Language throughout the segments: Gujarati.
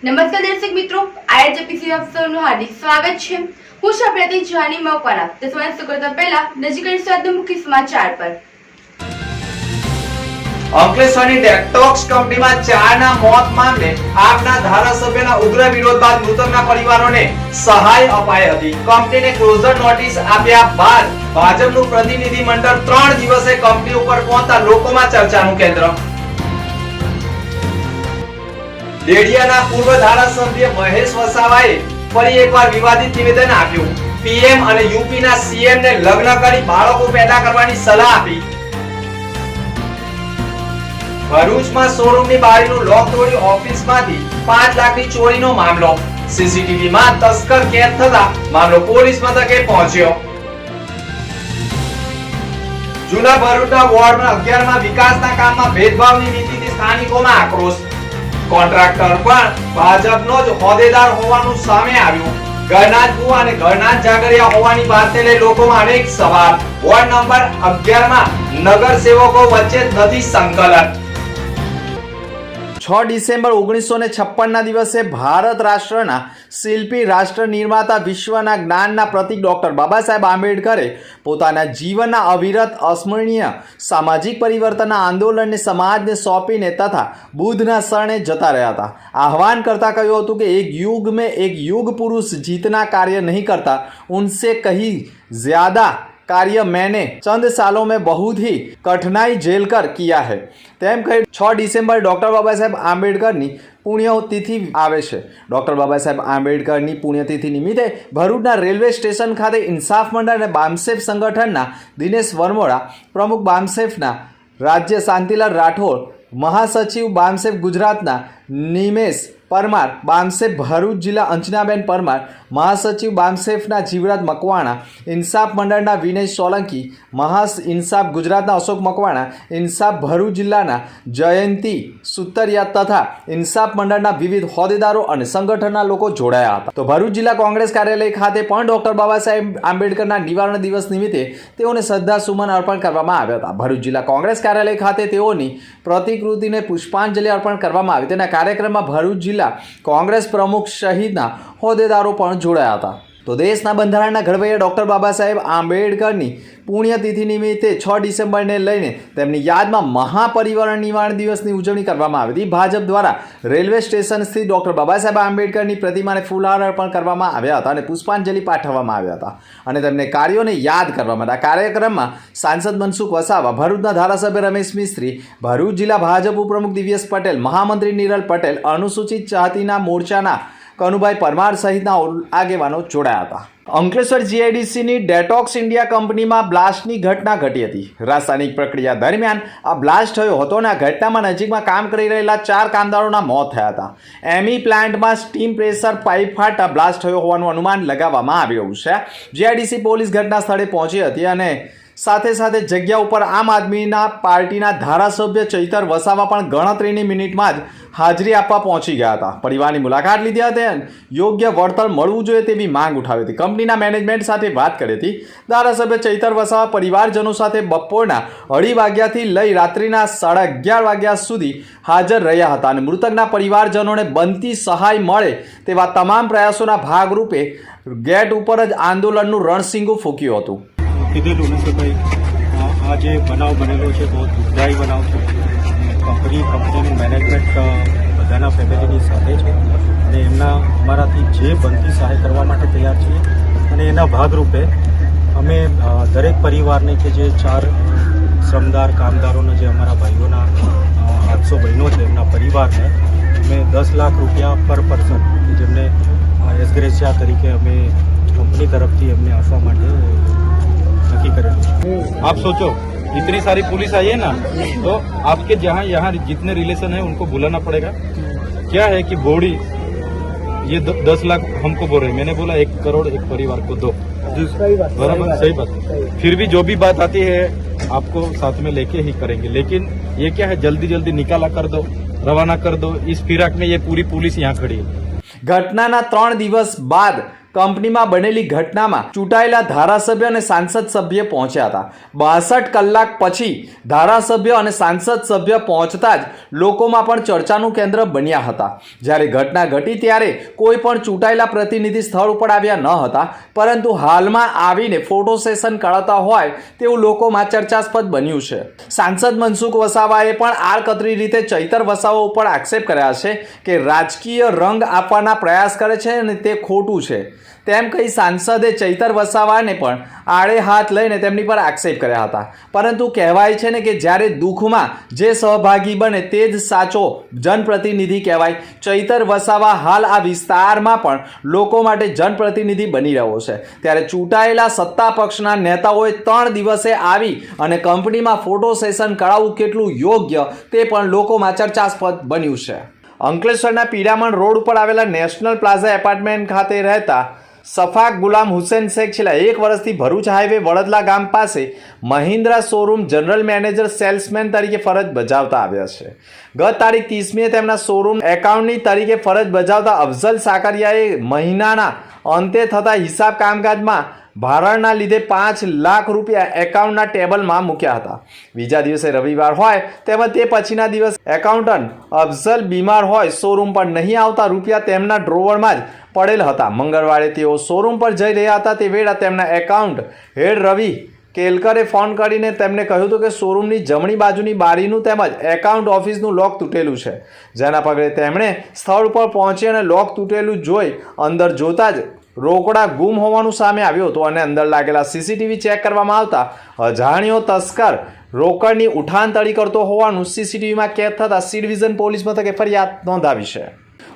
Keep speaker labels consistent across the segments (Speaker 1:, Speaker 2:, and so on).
Speaker 1: નમસ્કાર દર્શક મિત્રો, આઈઆરજેપીસી અફસરનું હાર્દિક સ્વાગત છે। હું છું પ્રતિ જાની મકવાણા। તે સમય કરતા પહેલા નજીક આજના મુખ્ય સમાચાર પર।
Speaker 2: અંકલેશ્વરની ડેટોક્સ કંપનીમાં 4ના મોત મામલે આપના ધારાસભ્યના ઉગ્ર વિરોધ બાદ મૃતકના પરિવારોને સહાય અપાઈ હતી। કંપનીને ક્લોઝર નોટિસ આપ્યા બાદ ભાજપનું પ્રતિનિધિ મંડળ 3 દિવસે કંપની ઉપર પહોંચતા લોકોમાં ચર્ચાનું કેન્દ્ર। ડેડિયાના પૂર્વ ધારાસભ્ય મહેશ વસાવાએ ફરી એકવાર વિવાદિત નિવેદન આપ્યું। પીએમ અને યુપીના સીએમને લગ્ન કરી બાળકો પેદા કરવાની સલાહ આપી। ભરૂચમાં શોરૂમની બારીનું લોક તોડી ઓફિસમાંથી 5 લાખની ચોરીનો મામલો। સીસીટીવીમાં તસ્કર કેદ થતા મામલો પોલીસ મથકે પહોંચ્યો। જૂના ભરૂચના વોર્ડ 11માં વિકાસના કામમાં ભેદભાવની નીતિથી સ્થાનિકોમાં આક્રોશ। કોન્ટ્રાક્ટર પણ ભાજપનો જ હોદ્દેદાર હોવાનું સામે આવ્યું। ગણનાથ ભુવા અને ગણનાથ જાગરિયા હોવાની વાતને લઈ લોકોમાં અનેક સવાલ। વોર્ડ નંબર 11માં નગર સેવકો વચ્ચે નથી સંકલન। 6 ડિસેમ્બર 1956ના દિવસે ભારત રાષ્ટ્રના શિલ્પી, રાષ્ટ્ર નિર્માતા, વિશ્વના જ્ઞાનના પ્રતીક ડોક્ટર બાબા સાહેબ આંબેડકરે પોતાના જીવનના અવિરત અસ્મરણીય સામાજિક પરિવર્તનના આંદોલનને સમાજને સોંપીને તથા બુદ્ધના શરણે જતા રહ્યા હતા। આહવાન કરતા કહ્યું હતું કે એક युग में एक युग पुरुष जितना कार्य नहीं करता उनसे कहीं ज्यादा कार्य मैंने चंद सालों में बहुत ही कठिनाई झेल कर किया है। તેમ કહી 6 ડિસેમ્બર ડોક્ટર બાબા સાહેબ આંબેડકરની પુણ્યતિથિ આવે છે। ડોક્ટર બાબા સાહેબ આંબેડકરની પુણ્યતિથિ નિમિત્તે ભરૂચના રેલવે સ્ટેશન ખાતે ઇન્સાફ મંડળ અને બામસેફ સંગઠનના દિનેશ વરમોડા, પ્રમુખ બામસેફના રાજ્ય શાંતિલાલ રાઠોડ, મહાસચિવ બામસેફ ગુજરાતના નિમેશ પરમાર, બામસેફ ભરૂચ જિલ્લા અંજનાબેન પરમાર, મહાસચિવ બામસેફના જીવરાજ મકવાણા, ઇન્સાફ મંડળના વિનય સોલંકી, ઇન્સાફ ગુજરાતના અશોક મકવાણા, ઇન્સાફ ભરૂચ જિલ્લાના જયંતી સુતરિયા તથા ઇન્સાફ મંડળના વિવિધ હોદ્દેદારો અને સંગઠનના લોકો જોડાયા હતા। તો ભરૂચ જિલ્લા કોંગ્રેસ કાર્યાલય ખાતે પણ ડોક્ટર બાબા સાહેબ આંબેડકરના નિવારણ દિવસ નિમિત્તે તેઓને શ્રદ્ધાસુમન અર્પણ કરવામાં આવ્યા હતા। ભરૂચ જિલ્લા કોંગ્રેસ કાર્યાલય ખાતે તેઓની પ્રતિકૃતિને પુષ્પાંજલિ અર્પણ કરવામાં આવી। તેના કાર્યક્રમમાં ભરૂચ જિલ્લા કોંગ્રેસ પ્રમુખ સહિતના હોદ્દેદારો પણ જોડાયા હતા। તો દેશના બંધારણના ઘડવૈયા ડોક્ટર બાબા સાહેબ આંબેડકરની પુણ્યતિથિ નિમિત્તે 6 ડિસેમ્બરને લઈને તેમની યાદમાં મહાપરિનિર્વાણ નિવારણ દિવસની ઉજવણી કરવામાં આવી હતી। ભાજપ દ્વારા રેલવે સ્ટેશન સ્થિત ડોક્ટર બાબા સાહેબ આંબેડકરની પ્રતિમાને ફૂલહાર અર્પણ કરવામાં આવ્યા હતા અને પુષ્પાંજલિ પાઠવવામાં આવ્યા હતા અને તેમને કાર્યોને યાદ કરવામાં હતા। કાર્યક્રમમાં સાંસદ મનસુખ વસાવા, ભરૂચના ધારાસભ્ય રમેશ મિસ્ત્રી, ભરૂચ જિલ્લા ભાજપ ઉપપ્રમુખ દિવ્યેશ પટેલ, મહામંત્રી નિરલ પટેલ, અનુસૂચિત જાતિના મોરચાના કનુભાઈ પરમાર સહિતના આગેવાનો જોડાયા હતા। અંકલેશ્વર જીઆઈડીસીની ડેટોક્સ ઇન્ડિયા કંપનીમાં બ્લાસ્ટની ઘટના ઘટી હતી। રાસાયણિક પ્રક્રિયા દરમિયાન આ બ્લાસ્ટ થયો હતો અને આ ઘટનામાં નજીકમાં કામ કરી રહેલા 4 કામદારોના મોત થયા હતા। એમી પ્લાન્ટમાં સ્ટીમ પ્રેશર પાઇપ ફાટતા બ્લાસ્ટ થયો હોવાનું અનુમાન લગાવવામાં આવી રહ્યું છે। જીઆઈડીસી પોલીસ ઘટના સ્થળે પહોંચી હતી અને સાથે સાથે જગ્યા ઉપર આમ આદમીના પાર્ટીના ધારાસભ્ય ચૈતર વસાવા પણ ગણતરીની મિનિટમાં જ હાજરી આપવા પહોંચી ગયા હતા। પરિવારની મુલાકાત લીધી હતી અને યોગ્ય વળતર મળવું જોઈએ તેવી માંગ ઉઠાવી હતી। કંપનીના મેનેજમેન્ટ સાથે વાત કરી હતી। ધારાસભ્ય ચૈતર વસાવા પરિવારજનો સાથે બપોરના 2:30 વાગ્યાથી લઈ રાત્રિના 11:30 વાગ્યા સુધી હાજર રહ્યા હતા અને મૃતકના પરિવારજનોને બનતી સહાય મળે તેવા તમામ પ્રયાસોના ભાગરૂપે ગેટ ઉપર જ આંદોલનનું રણસીંગું ફૂંક્યું હતું।
Speaker 3: કીધેલું ને કે ભાઈ આ જે બનાવ બનેલો છે બહુ દુઃખદાયી બનાવ છે। કંપનીનું મેનેજમેન્ટ બધાના ફેમિલીની સાથે છે અને એમના અમારાથી જે બનતી સહાય કરવા માટે તૈયાર છીએ અને એના ભાગરૂપે અમે દરેક પરિવારને કે જે 4 શ્રમદાર કામદારોના જે અમારા ભાઈઓના હાદસો બન્યો છે એમના પરિવારને અમે 10 લાખ રૂપિયા પર પર્સન કે જેમને એસગ્રેસિયા તરીકે અમે કંપની તરફથી એમને આપવા માટે आप सोचो इतनी सारी पुलिस आई है ना, तो आपके जहाँ यहाँ जितने रिलेशन है उनको बुलाना पड़ेगा। क्या है कि बॉडी ये 10 लाख हमको बोल रहे हैं, मैंने बोला 1 करोड़ एक परिवार को दो, बराबर सही बात। फिर भी जो भी बात आती है आपको साथ में लेके ही करेंगे, लेकिन ये क्या है जल्दी जल्दी निकाला कर दो, रवाना कर दो। इस फिराक में ये पूरी पुलिस यहाँ खड़ी है।
Speaker 2: ઘટનાના 3 દિવસ બાદ કંપનીમાં બનેલી ઘટનામાં ચૂંટાયેલા ધારાસભ્ય અને સાંસદ સભ્ય પહોંચ્યા હતા. 62 કલાક પછી ધારાસભ્ય અને સાંસદ સભ્ય પહોંચતા જ લોકોમાં પણ ચર્ચાનું કેન્દ્ર બન્યા હતા. જ્યારે ઘટના ઘટી ત્યારે કોઈ પણ ચૂંટાયેલા પ્રતિનિધિ સ્થળ ઉપર આવ્યા ન હતા, પરંતુ હાલમાં આવીને ફોટો સેશન કરાવતા હોય તેવું લોકોમાં ચર્ચાસ્પદ બન્યું છે. સાંસદ મનસુખ વસાવાએ પણ આડકતરી રીતે ચૈતર વસાવા ઉપર આક્ષેપ કર્યા છે કે રાજકીય રંગ આપવાના પ્રયાસ કરે છે અને તે ખોટું છે તેમ કહી સાંસદે ચૈતર વસાવાને પણ આડે હાથ લઈને તેમની પર આક્ષેપ કર્યા હતા. પરંતુ કહેવાય છે ને કે જ્યારે દુઃખમાં જે સહભાગી બને તે જ સાચો જનપ્રતિનિધિ કહેવાય. ચૈતર વસાવા હાલ આ વિસ્તારમાં પણ લોકો માટે જનપ્રતિનિધિ બની રહ્યો છે. ત્યારે ચૂંટાયેલા સત્તા પક્ષના નેતાઓએ 3 દિવસે આવી અને કંપનીમાં ફોટો સેશન કરાવવું કેટલું યોગ્ય તે પણ લોકોમાં ચર્ચાસ્પદ બન્યું છે. અંકલેશ્વરના પીડામણ રોડ ઉપર આવેલા નેશનલ પ્લાઝા એપાર્ટમેન્ટ ખાતે રહેતા સફાક ગુલામ હુસેન શેખ છેલ્લા 1 વર્ષથી ભરૂચ હાઈવે વડદલા ગામ પાસે Mahindra showroom general manager salesman તરીકે ફરજ બજાવતા આવ્યા છે. ગત તારીખ 30મીએ તેમના શોરૂમ એકાઉન્ટની તરીકે ફરજ બજાવતા અફઝલ સાકરિયાએ મહિનાના અંતે થતા હિસાબ કામકાજમાં ભારણના લીધે 5 લાખ રૂપિયા એકાઉન્ટના ટેબલમાં મૂક્યા હતા. બીજા દિવસે રવિવાર હોય તેમજ તે પછીના દિવસ એકાઉન્ટન્ટ અફઝલ બીમાર હોય શોરૂમ પર નહીં આવતા રૂપિયા તેમના ડ્રોવરમાં જ પડેલ હતા. મંગળવારે તેઓ શોરૂમ પર જઈ રહ્યા હતા તે વેળા તેમના એકાઉન્ટ હેડ રવિ કેલકરે ફોન કરીને તેમને કહ્યું હતું કે શોરૂમની જમણી બાજુની બારીનું તેમજ એકાઉન્ટ ઓફિસનું લોક તૂટેલું છે. જેના પગલે તેમણે સ્થળ પર પહોંચી અને લોક તૂટેલું જોઈ અંદર જોતા જ રોકડા ગુમ હોવાનું સામે આવ્યું હતું અને અંદર લાગેલા સીસીટીવી ચેક કરવામાં આવતા અજાણ્યો તસ્કર રોકડની ઉઠાણતળી કરતો હોવાનું સીસીટીવીમાં કેદ થતાં સી ડિવિઝન પોલીસ મથકે ફરિયાદ નોંધાવી છે.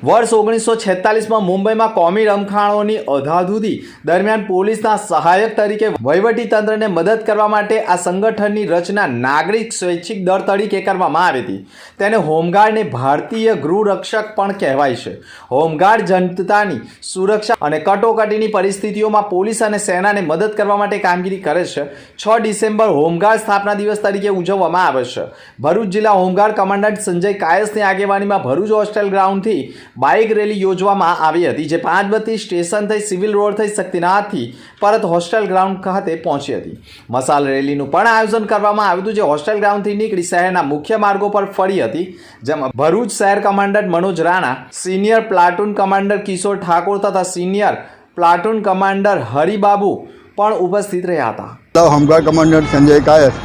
Speaker 2: વર્ષ 1946માં મુંબઈમાં કોમી રમખાણોની અધાધૂધી દરમિયાન પોલીસના સહાયક તરીકે વહીવટીતંત્રને મદદ કરવા માટે આ સંગઠનની રચના નાગરિક સ્વૈચ્છિક દળ તરીકે કરવામાં આવી હતી. તેને હોમગાર્ડને ભારતીય ગૃહરક્ષક પણ કહેવાય છે. હોમગાર્ડ જનતાની સુરક્ષા અને કટોકટીની પરિસ્થિતિઓમાં પોલીસ અને સેનાને મદદ કરવા માટે કામગીરી કરે છે. 6 ડિસેમ્બર હોમગાર્ડ સ્થાપના દિવસ તરીકે ઉજવવામાં આવે છે. ભરૂચ જિલ્લા હોમગાર્ડ કમાન્ડન્ટ સંજય કાયસની આગેવાનીમાં ભરૂચ હોસ્ટેલ ગ્રાઉન્ડથી બાઇક રેલી યોજવામાં આવી હતી, જે પાંચબત્તી સ્ટેશન થઈ સિવિલ રોડ થઈ શક્તિનાથથી પરત હોસ્ટેલ ગ્રાઉન્ડ ખાતે પહોંચી હતી. મસાલ રેલીનું પણ આયોજન કરવામાં આવ્યું હતું, જે હોસ્ટેલ ગ્રાઉન્ડથી નીકળી શહેરના મુખ્ય માર્ગો પર ફરી હતી, જેમાં ભરૂચ શહેર commandant Manoj Rana, senior platoon commander Kishor Thakor તથા સિનિયર પ્લાટૂન કમાન્ડર હરિબાબુ પણ ઉપસ્થિત રહ્યા હતા.
Speaker 4: હોમગાર્ડ કમાન્ડન્ટ સંજય કાયસ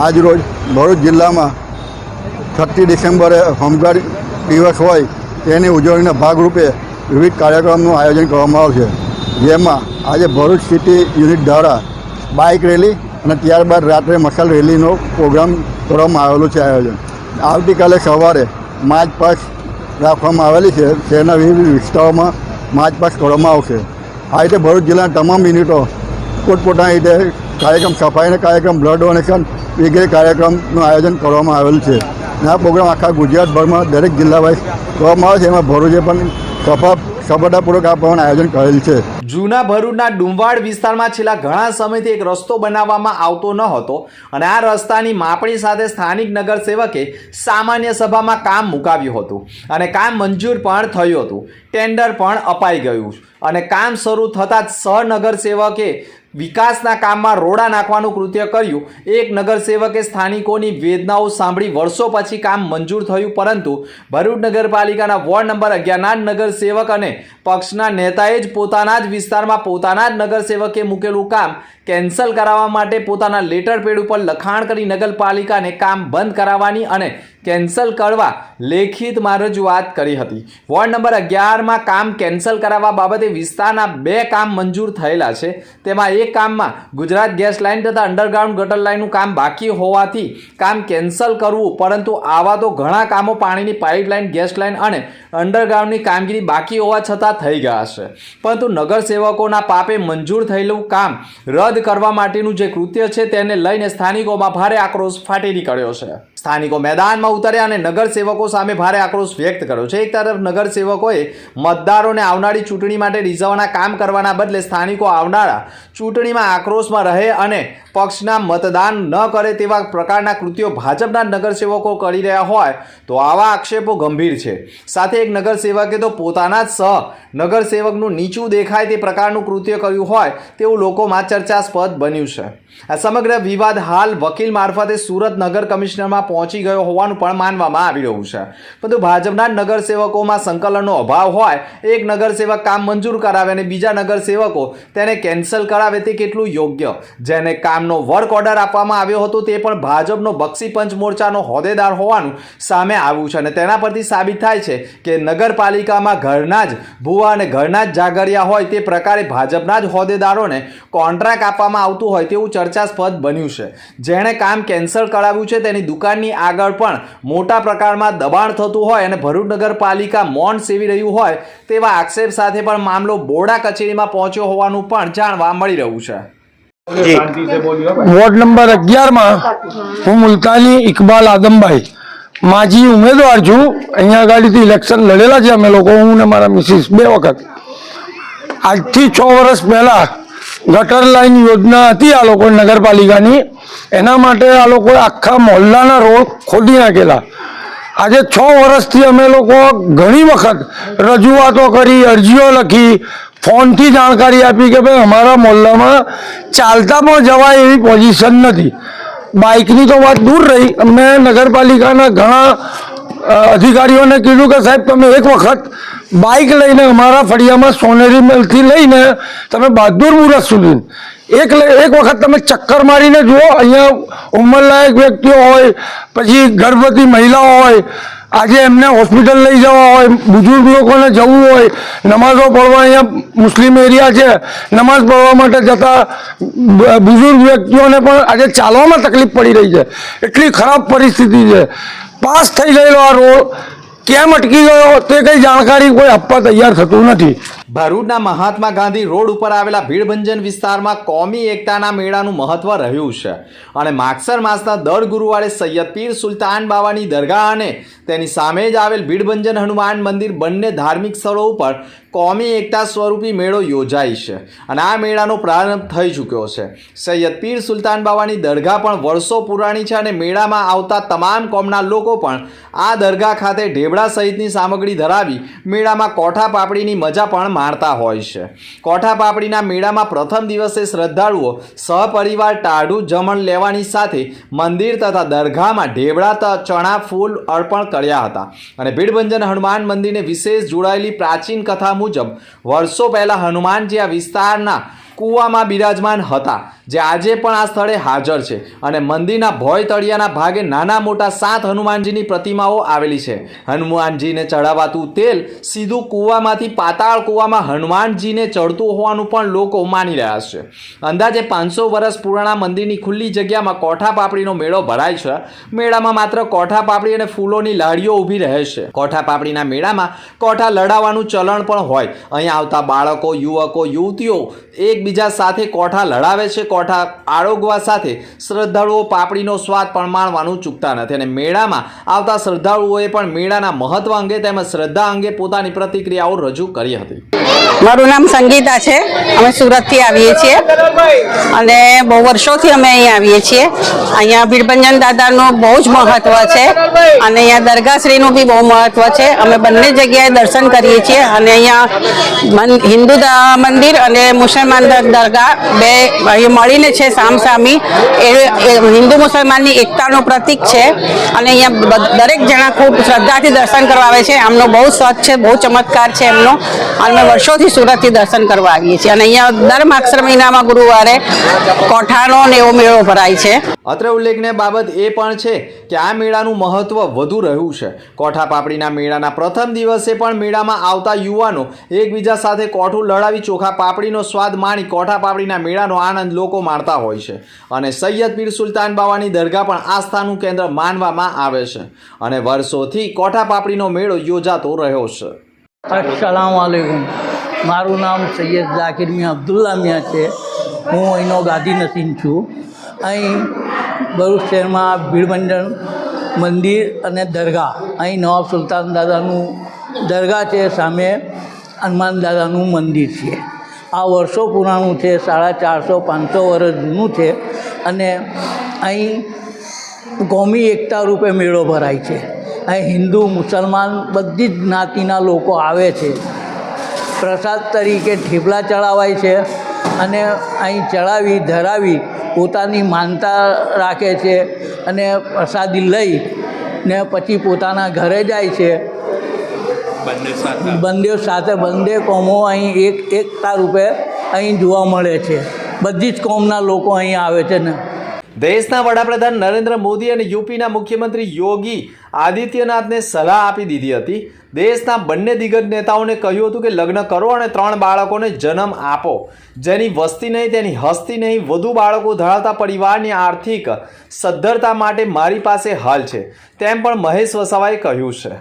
Speaker 4: આજ રોજ ભરૂચ જિલ્લામાં 30 ડિસેમ્બરે હોમગાર્ડ દિવસ હોય તેની ઉજવણીના ભાગરૂપે વિવિધ કાર્યક્રમનું આયોજન કરવામાં આવશે. જેમાં આજે ભરૂચ સિટી યુનિટ દ્વારા બાઇક રેલી અને ત્યારબાદ રાત્રે મશાલ રેલીનો પ્રોગ્રામ કરવામાં આવેલો છે. આયોજન આવતીકાલે સવારે માર્ચ પાસ્ટ રાખવામાં આવેલી છે. શહેરના વિવિધ વિસ્તારોમાં માર્ચ પાસ્ટ કરવામાં આવશે. આ રીતે ભરૂચ જિલ્લાના તમામ યુનિટો પોતપોતાની રીતે કાર્યક્રમ સફાઈના કાર્યક્રમ, બ્લડ ડોનેશન વગેરે કાર્યક્રમનું આયોજન કરવામાં આવેલ છે. આ પ્રોગ્રામ આખા ગુજરાતભરમાં દરેક જિલ્લા વાઇઝ કરવામાં આવે છે. એમાં ભરૂચે પણ સફળતાપૂર્વક આ પ્રમાણે આયોજન કરેલ છે.
Speaker 2: જૂના ભરૂચના ડુંવાડ વિસ્તારમાં છેલ્લા ઘણા સમયથી એક રસ્તો બનાવવામાં આવતો ન હતો અને આ રસ્તાની માપણી સાથે સ્થાનિક નગરસેવકે સામાન્ય સભામાં કામ મુકાવ્યું હતું અને કામ મંજૂર પણ થયું હતું. ટેન્ડર પણ અપાઈ ગયું અને કામ શરૂ થતાં જ સહનગરસેવકે વિકાસના કામમાં રોડા નાખવાનું કૃત્ય કર્યું. એક નગરસેવકે સ્થાનિકોની વેદનાઓ સાંભળી વર્ષો પછી કામ મંજૂર થયું, પરંતુ ભરૂચ નગરપાલિકાના વોર્ડ નંબર 11ના નગરસેવક અને પક્ષના નેતાએ જ પોતાના જ વિસ્તારમાં પોતાના જ નગરસેવકે મૂકેલું કામ કેન્સલ કરાવવા માટે પોતાના લેટર પેડ ઉપર લખાણ કરી નગરપાલિકાને કામ બંધ કરાવવાની અને કેન્સલ કરવા લેખિતમાં રજૂઆત કરી હતી. વોર્ડ નંબર 11માં કામ કેન્સલ કરાવવા બાબતે વિસ્તારના 2 કામ મંજૂર થયેલા છે. તેમાં એક કામમાં ગુજરાત ગેસ લાઇન તથા અંડરગ્રાઉન્ડ ગટર લાઇનનું કામ બાકી હોવાથી કામ કેન્સલ કરવું, પરંતુ આવા તો ઘણા કામો પાણીની પાઇપલાઇન, ગેસ લાઇન અને અંડરગ્રાઉન્ડની કામગીરી બાકી હોવા છતાં થઈ ગયા છે. પરંતુ નગરસેવકોના પાપે મંજૂર થયેલું કામ રદ કરવા માટેનું જે કૃત્ય છે તેને લઈને સ્થાનિકોમાં ભારે આક્રોશ ફાટી નીકળ્યો છે. સ્થાનિકો મેદાનમાં ઉતર્યા અને નગરસેવકો સામે ભારે આક્રોશ વ્યક્ત કર્યો છે. એક તરફ નગરસેવકોએ મતદારોને આવનારી ચૂંટણી માટે રીઝવવાના કામ કરવાના બદલે સ્થાનિકો આવનારા ચૂંટણીમાં આક્રોશમાં રહે અને પક્ષના મતદાન ન કરે તેવા પ્રકારના કૃત્યો ભાજપના નગરસેવકો કરી રહ્યા હોય તો આવા આક્ષેપો ગંભીર છે. સાથે એક નગરસેવકે તો પોતાના જ નગરસેવકનું નીચું દેખાય તે પ્રકારનું કૃત્ય કર્યું હોય તેવું લોકોમાં ચર્ચાસ્પદ બન્યું છે. આ સમગ્ર વિવાદ હાલ વકીલ મારફતે સુરત નગર કમિશનરમાં પહોંચી ગયો હોવાનું પણ માનવામાં આવી રહ્યું છે. પરંતુ ભાજપના નગરસેવકોમાં સંકલનનો અભાવ હોય, એક નગરસેવક કામ મંજૂર કરાવે અને બીજા નગરસેવકો તેને કેન્સલ કરાવે તે કેટલું યોગ્ય? જેને કામનો વર્ક ઓર્ડર આપવામાં આવ્યો હતો તે પણ ભાજપનો બક્ષી પંચ મોરચાનો હોદ્દેદાર હોવાનું સામે આવ્યું છે અને તેના પરથી સાબિત થાય છે કે નગરપાલિકામાં ઘરના જ ભૂવા અને ઘરના જ જાગરિયા હોય તે પ્રકારે ભાજપના જ હોદ્દેદારોને કોન્ટ્રાક્ટ આપવામાં આવતું હોય તેવું ચર્ચાસ્પદ બન્યું છે. જેણે કામ કેન્સલ કરાવ્યું છે તેની દુકાનની આગળ પણ મોટા પ્રકારમાં દબાણ થતું હોય અને ભરૂચ નગરપાલિકા મૌન સેવી રહ્યું હોય તેવા આક્ષેપ સાથે પણ મામલો બોર્ડા કચેરીમાં પહોંચ્યો હોવાનું પણ જાણવા મળી રહ્યું છે.
Speaker 5: વોર્ડ નંબર 11 માં હું મુલતાની ઇકબાલ આદમભાઈ માજી ઉમેદવાર છું. અહીંયા આગળથી ઇલેક્શન લડેલા છે અમે લોકો, હું ને મારા મિસિસ 2 વખત. આજથી 6 વર્ષ પહેલાં ગટર લાઈન યોજના હતી આ લોકો નગરપાલિકાની, એના માટે આ લોકોએ આખા મોહલ્લાના રોડ ખોદી નાખેલા. આજે 6 વર્ષથી અમે લોકો ઘણી વખત રજૂઆતો કરી, અરજીઓ લખી, ફોનથી જાણકારી આપી કે ભાઈ અમારા મોહલ્લામાં ચાલતા પણ જવાય એવી પોઝિશન નથી. બાઇકની તો વાત દૂર રહી, મેં નગરપાલિકાના ઘણા અધિકારીઓને કીધું કે સાહેબ તમે એક વખત બાઇક લઈને અમારા ફળિયામાં સોનેરી મિલથી લઈને તમે બહાદુરપુરા સુધી એક વખત તમે ચક્કર મારીને જુઓ. અહીંયા ઉંમરલાયક વ્યક્તિઓ હોય, પછી ગર્ભવતી મહિલાઓ હોય, આજે એમને હોસ્પિટલ લઈ જવા હોય, બુઝુર્ગ લોકોને જવું હોય, નમાઝો પઢવા, અહીંયા મુસ્લિમ એરિયા છે, નમાઝ પઢવા માટે જતા બુઝુર્ગ વ્યક્તિઓને પણ આજે ચાલવામાં તકલીફ પડી રહી છે. એટલી ખરાબ પરિસ્થિતિ છે. પાસ થઈ ગયેલો આ રોડ કેમ અટકી ગયો તે કંઈ જાણકારી કોઈ આપવા તૈયાર થતું નથી.
Speaker 2: ભરૂચના મહાત્મા ગાંધી રોડ ઉપર આવેલા ભીડભંજન વિસ્તારમાં કોમી એકતાના મેળાનું મહત્વ રહ્યું છે અને માગસર માસના દર ગુરુવારે સૈયદ પીર સુલતાન બાવાની દરગાહ અને તેની સામે જ આવેલ ભીડભંજન હનુમાન મંદિર બંને ધાર્મિક સ્થળો ઉપર કોમી એકતા સ્વરૂપી મેળો યોજાય છે અને આ મેળાનો પ્રારંભ થઈ ચૂક્યો છે. સૈયદ પીર સુલતાન બાવાની દરગાહ પણ વર્ષો પુરાણી છે અને મેળામાં આવતા તમામ કોમના લોકો પણ આ દરગાહ ખાતે ઢેબડા સહિતની સામગ્રી ધરાવી મેળામાં કોઠા પાપડીની મજા પણ માણતા હોય છે. કોઠા પાપડીના મેળામાં પ્રથમ દિવસે શ્રદ્ધાળુઓ સહપરિવાર ટાઢું જમણ લેવાની સાથે મંદિર તથા દરગાહમાં ઢેબડા ચણા ફૂલ અર્પણ કર્યા હતા અને ભીડભંજન હનુમાન મંદિરને વિશેષ જોડાયેલી પ્રાચીન કથા મુજબ વર્ષો પહેલા હનુમાનજી આ વિસ્તારના કૂવામાં બિરાજમાન હતા, જે આજે પણ આ સ્થળે હાજર છે અને મંદિરના ભોય તળિયાના ભાગે નાના મોટા 7 હનુમાનજીની પ્રતિમાઓ આવેલી છે. હનુમાનજીને ચડાવાતું તેલ સીધું કૂવામાંથી પાતાળ કૂવામાં હનુમાનજીને ચડતું હોવાનું પણ લોકો માની રહ્યા છે. અંદાજે 500 વર્ષ પુરાણા મંદિરની ખુલ્લી જગ્યામાં કોઠા પાપડીનો મેળો ભરાય છે. મેળામાં માત્ર કોઠા પાપડી અને ફૂલોની લાડીઓ ઊભી રહે છે. કોઠા પાપડીના મેળામાં કોઠા લડાવવાનું ચલણ પણ હોય. અહીંયા આવતા બાળકો, યુવકો, યુવતીઓ એકબીજા સાથે કોઠા લડાવે છે. કોઠા આરોગવા સાથે શ્રદ્ધાળુઓ પાપડીનો સ્વાદ પણ માણવાનું ચૂકતા નથી અને મેળામાં આવતા શ્રદ્ધાળુઓએ પણ મેળાના મહત્વ અંગે તેમજ શ્રદ્ધા અંગે પોતાની પ્રતિક્રિયાઓ રજૂ કરી હતી.
Speaker 6: મારું નામ સંગીતા છે. અમે સુરતથી આવીએ છીએ અને બહુ વર્ષોથી અમે અહીંયા આવીએ છીએ. અહીંયા ભીડભંજન દાદાનું બહુ જ મહત્વ છે અને અહીંયા દરગાહશ્રીનું બી બહુ મહત્વ છે. અમે બંને જગ્યાએ દર્શન કરીએ છીએ અને અહીંયા હિન્દુ મંદિર અને મુસલમાન દરગાહ બે મળીને છે સામસામી. એ હિન્દુ મુસલમાનની એકતાનું પ્રતીક છે અને અહીંયા દરેક જણા ખૂબ શ્રદ્ધાથી દર્શન કરવા આવે છે. આમનો બહુ સ્વચ્છ છે, બહુ ચમત્કાર છે એમનો અને અમે વર્ષોથી સુરતથી દર્શન કરવા આવીએ છીએ અને અહીંયા દર માગસર મહિનામાં ગુરુવારે કોઠાનો ને એવો મેળો ભરાય છે.
Speaker 2: અત્રે ઉલ્લેખનીય બાબત એ પણ છે કે આ મેળાનું મહત્વ વધુ રહ્યું છે. કોઠા પાપડીના મેળાના પ્રથમ દિવસે પણ મેળામાં આવતા યુવાનો એકબીજા સાથે કોઠું લડાવી ચોખા પાપડીનો સ્વાદ માણી કોઠા પાપડીના મેળાનો આનંદ લોકો માણતા હોય છે અને સૈયદ પીર સુલતાન બાવાની દરગાહ પણ આસ્થાનું કેન્દ્ર માનવામાં આવે છે અને વર્ષોથી કોઠા પાપડીનો મેળો યોજાતો રહ્યો છે.
Speaker 7: અસ્સલામુ અલૈકુમ. મારું નામ સૈયદ ઝાકિર મિયાં અબ્દુલ્લા મિયાં છે. હું અહીંનો ગાદી નસીમ છું. અહીં ભરૂચ શહેરમાં ભીડભંજન મંદિર અને દરગાહ. અહીં નવાબ સુલતાન દાદાનું દરગાહ છે, સામે હનુમાન દાદાનું મંદિર છે. આ વર્ષો પુરાણું છે, 450-500 વર્ષ જૂનું છે. અને અહીં કોમી એકતા રૂપે મેળો ભરાય છે. અહીં હિન્દુ મુસલમાન બધી જ જ્ઞાતિના લોકો આવે છે. પ્રસાદ તરીકે ઠેપલા ચડાવાય છે અને અહીં ચડાવી ધરાવી પોતાની માનતા રાખે છે અને પ્રસાદી લઈ ને પછી પોતાના ઘરે જાય છે. બંને કોમો અહીં એકતા રૂપે અહીં જોવા મળે છે. બધી જ કોમના લોકો અહીં આવે છે ને.
Speaker 2: દેશના વડાપ્રધાન નરેન્દ્ર મોદી અને યુપીના મુખ્યમંત્રી યોગી આદિત્યનાથને સલાહ આપી દીધી હતી. દેશના બંને દિગ્ગજ નેતાઓને કહ્યું હતું કે લગ્ન કરો અને 3 બાળકોને જન્મ આપો. જેની વસ્તી નહીં તેની હસ્તી નહીં. વધુ બાળકો ધરાવતા પરિવારની આર્થિક સદ્ધરતા માટે મારી પાસે હલ છે, તેમ પણ મહેશ વસાવાએ કહ્યું છે.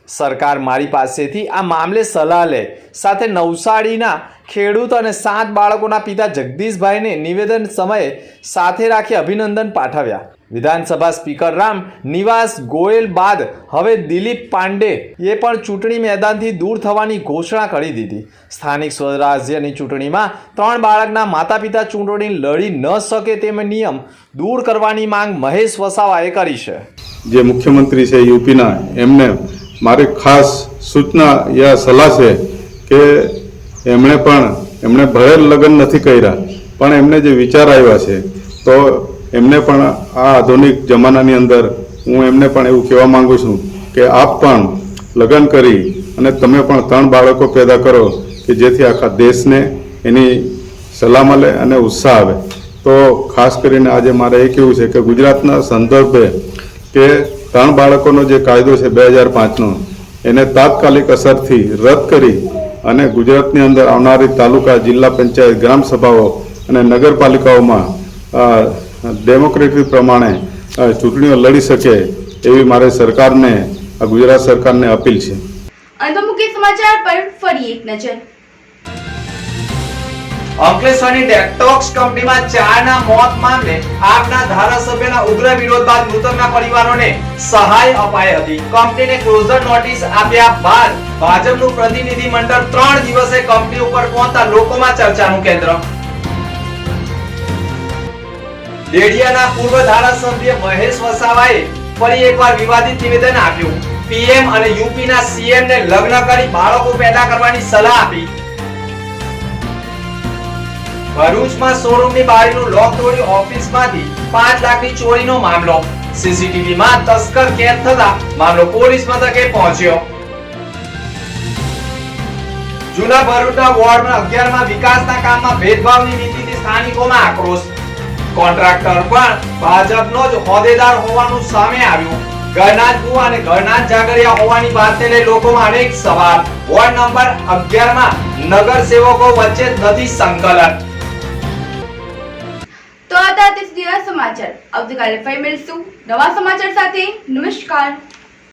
Speaker 2: સરકાર મારી પાસેથી આ મામલે સલાહ લે. સાથે નવસારીના ખેડૂત અને 7 બાળકોના પિતા જગદીશભાઈને નિવેદન સમયે સાથે રાખી અભિનંદન પાઠવ્યા. વિધાનસભા સ્પીકર રામ નિવાસ ગોયલ બાદ હવે દિલીપ પાંડેએ પણ ચૂંટણી મેદાનથી દૂર થવાની ઘોષણા કરી દીધી. સ્થાનિક સ્વરાજ્યની ચૂંટણીમાં 3 બાળકના માતા પિતા ચૂંટણી લડી ન શકે તેમ નિયમ દૂર કરવાની માંગ મહેશ વસાવાએ કરી છે.
Speaker 8: જે મુખ્યમંત્રી છે યુપીના, એમને મારી ખાસ સૂચના યા સલાહ છે કે એમણે ભલે લગ્ન નથી કર્યા, પણ એમને જે વિચાર આવ્યા છે તો એમને પણ આ આધુનિક જમાનાની અંદર હું એમને પણ એવું કહેવા માગું છું કે આપ પણ લગ્ન કરી અને તમે પણ 3 બાળકો પેદા કરો કે જેથી આખા દેશને એની સલાહ મળે અને ઉત્સાહ આવે. તો ખાસ કરીને આજે મારે એ કહેવું છે કે ગુજરાતના સંદર્ભે કે 3 બાળકોનો જે કાયદો છે 2005નો, એને તાત્કાલિક અસરથી રદ કરી અને ગુજરાતની અંદર આવનારી તાલુકા, જિલ્લા પંચાયત, ગ્રામ સભાઓ અને નગરપાલિકાઓમાં ડેમોક્રેટિક પ્રમાણે ચૂંટણીઓ લડી શકે એવી મારે સરકારને, આ ગુજરાત સરકારને અપીલ છે.
Speaker 1: અંત મુખ્ય સમાચાર પર ફરી એક નજર.
Speaker 2: અંકલેશ્વરની ડેટોક્સ કંપનીમાં 4ના મોત મામલે આપના ધારાસભ્યના ઉગ્ર વિરોધ બાદ મૃતકના પરિવારોને સહાય અપાઈ હતી. કંપનીને ક્લોઝર નોટિસ આપ્યા બાદ ભાજપનું પ્રતિનિધિ મંડળ 3 દિવસે કંપની ઉપર પહોંચતા લોકોમાં ચર્ચાનું કેન્દ્ર. ડેડિયાના પૂર્વ ધારાસભ્ય મહેશ વસાવાએ ફરી એકવાર વિવાદિત નિવેદન આપ્યું. પીએમ અને યુપીના સીએમને લગ્ન કરી બાળકો પેદા કરવાની સલાહ આપી. ભરૂચમાં શોરૂમની બારીનું લોક તોડી ઓફિસમાંથી 5 લાખની ચોરીનો મામલો. સીસીટીવીમાં તસ્કર કેદ થતા મામલો પોલીસ મથકે પહોંચ્યો. જૂના ભરૂચના વોર્ડ 11માં વિકાસના કામમાં ભેદભાવની નીતિથી સ્થાનિકોમાં આક્રોશ. કોન્ટ્રાક્ટર પણ ભાજપનો જ હોદ્દેદાર હોવાનું સામે આવ્યું. ગણનાથ બુઆ અને ગણનાથ જાગરિયા હોવાની વાતને લઈ લોકોમાં અનેક સવાલ. વોર્ડ નંબર 11માં નગરસેવકો વચ્ચે નથી સંકલન.
Speaker 1: તો આ હતા તે સુધીના સમાચાર. આવતીકાલે ફરી મળીશું નવા સમાચાર સાથે. નમસ્કાર.